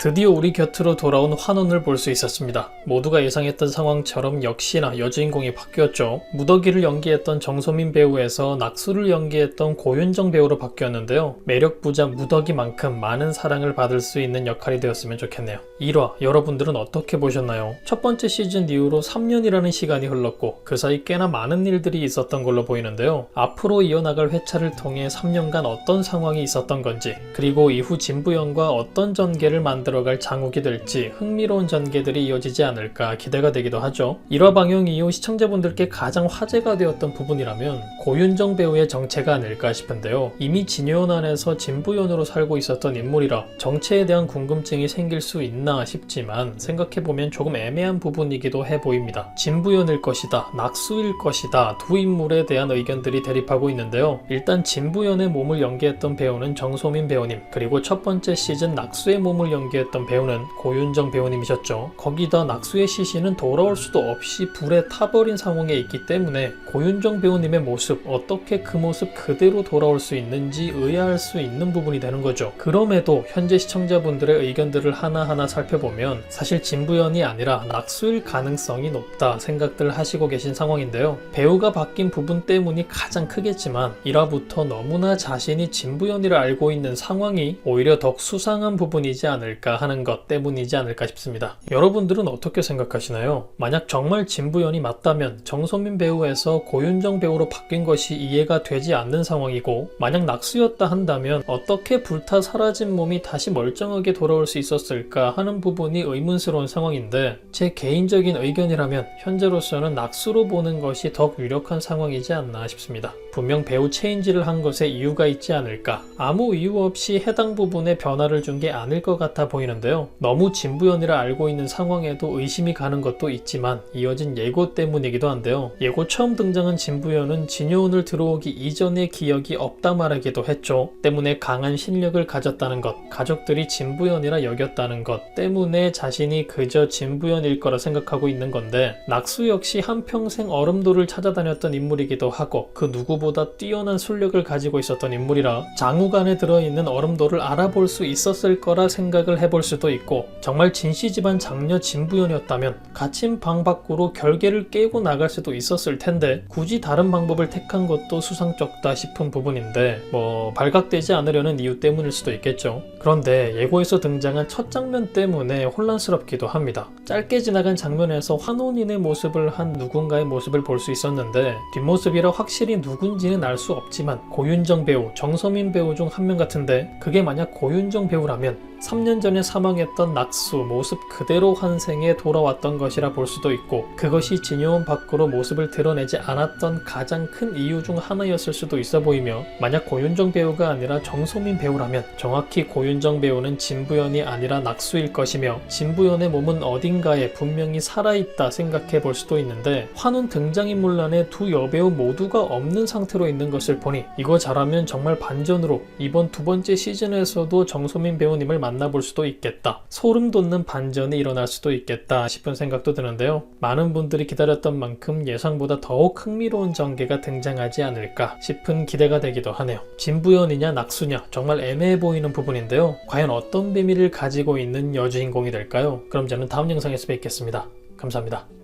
드디어 우리 곁으로 돌아온 환원을 볼 수 있었습니다. 모두가 예상했던 상황처럼 역시나 여주인공이 바뀌었죠. 무더기를 연기했던 정소민 배우에서 낙수를 연기했던 고윤정 배우로 바뀌었는데요. 매력부자 무더기만큼 많은 사랑을 받을 수 있는 역할이 되었으면 좋겠네요. 1화 여러분들은 어떻게 보셨나요? 첫 번째 시즌 이후로 3년이라는 시간이 흘렀고 그 사이 꽤나 많은 일들이 있었던 걸로 보이는데요. 앞으로 이어나갈 회차를 통해 3년간 어떤 상황이 있었던 건지, 그리고 이후 진부연과 어떤 전개를 만들어갈 장욱이 될지 흥미로운 전개들이 이어지지 않을까 기대가 되기도 하죠. 1화 방영 이후 시청자분들께 가장 화제가 되었던 부분이라면 고윤정 배우의 정체가 아닐까 싶은데요. 이미 진요연 안에서 진부연으로 살고 있었던 인물이라 정체에 대한 궁금증이 생길 수 있나 싶지만 생각해보면 조금 애매한 부분이기도 해 보입니다. 진부연일 것이다, 낙수일 것이다, 두 인물에 대한 의견들이 대립하고 있는데요. 일단 진부연의 몸을 연기했던 배우는 정소민 배우님, 그리고 첫 번째 시즌 낙수의 몸을 연기했던 배우는 고윤정 배우님이셨죠. 거기다 낙수의 시신은 돌아올 수도 없이 불에 타버린 상황에 있기 때문에 고윤정 배우님의 모습, 어떻게 그 모습 그대로 돌아올 수 있는지 의아할 수 있는 부분이 되는 거죠. 그럼에도 현재 시청자분들의 의견들을 하나하나 살펴보면 사실 진부연이 아니라 낙수일 가능성이 높다 생각들 하시고 계신 상황인데요. 배우가 바뀐 부분 때문이 가장 크겠지만 1화부터 너무나 자신이 진부연이를 알고 있는 상황이 오히려 더 수상한 부분이지 않을까 하는 것 때문이지 않을까 싶습니다. 여러분들은 어떻게 생각하시나요? 만약 정말 진부연이 맞다면 정소민 배우에서 고윤정 배우로 바뀐 것이 이해가 되지 않는 상황이고, 만약 낙수였다 한다면 어떻게 불타 사라진 몸이 다시 멀쩡하게 돌아올 수 있었을까 하는 부분이 의문스러운 상황인데, 제 개인적인 의견이라면 현재로서는 낙수로 보는 것이 더 유력한 상황이지 않나 싶습니다. 분명 배우 체인지를 한 것에 이유가 있지 않을까, 아무 이유 없이 해당 부분에 변화를 준 게 아닐 것 같아 보이는데요. 너무 진부연이라 알고 있는 상황에도 의심이 가는 것도 있지만 이어진 예고 때문이기도 한데요. 예고 처음 등장한 진부연은 진요연을 들어오기 이전의 기억이 없다 말하기도 했죠. 때문에 강한 신력을 가졌다는 것, 가족들이 진부연이라 여겼다는 것 때문에 자신이 그저 진부연일 거라 생각하고 있는 건데, 낙수 역시 한평생 얼음도를 찾아다녔던 인물이기도 하고 그 누구보다 뛰어난 술력을 가지고 있었던 인물이라 장욱 안에 들어있는 얼음도를 알아볼 수 있었을 거라 생각을 해볼 수도 있고, 정말 진씨 집안 장녀 진부연이었다면 갇힌 방 밖으로 결계를 깨고 나갈 수도 있었을 텐데 굳이 다른 방법을 택한 것도 수상쩍다 싶은 부분인데, 발각되지 않으려는 이유 때문일 수도 있겠죠. 그런데 예고에서 등장한 첫 장면 때문에 혼란스럽기도 합니다. 짧게 지나간 장면에서 환혼인의 모습을 한 누군가의 모습을 볼 수 있었는데 뒷모습이라 확실히 누군지는 알 수 없지만 고윤정 배우, 정소민 배우 중 한 명 같은데, 그게 만약 고윤정 배우라면 3년 전에 사망했던 낙수 모습 그대로 환생에 돌아왔던 것이라 볼 수도 있고, 그것이 진요연 밖으로 모습을 드러내지 않았던 가장 큰 이유 중 하나였을 수도 있어 보이며, 만약 고윤정 배우가 아니라 정소민 배우라면 정확히 고윤정 배우는 진부연이 아니라 낙수일 것이며 진부연의 몸은 어딘가에 분명히 살아있다 생각해 볼 수도 있는데, 환혼 등장인물란에 두 여배우 모두가 없는 상태로 있는 것을 보니 이거 잘하면 정말 반전으로 이번 두 번째 시즌에서도 정소민 배우님을 만나볼 수도 있겠다, 소름 돋는 반전이 일어날 수도 있겠다 싶은 생각도 드는데요. 많은 분들이 기다렸던 만큼 예상보다 더욱 흥미로운 전개가 등장하지 않을까 싶은 기대가 되기도 하네요. 진부연이냐 낙수냐 정말 애매해 보이는 부분인데요. 과연 어떤 비밀을 가지고 있는 여주인공이 될까요? 그럼 저는 다음 영상에서 뵙겠습니다. 감사합니다.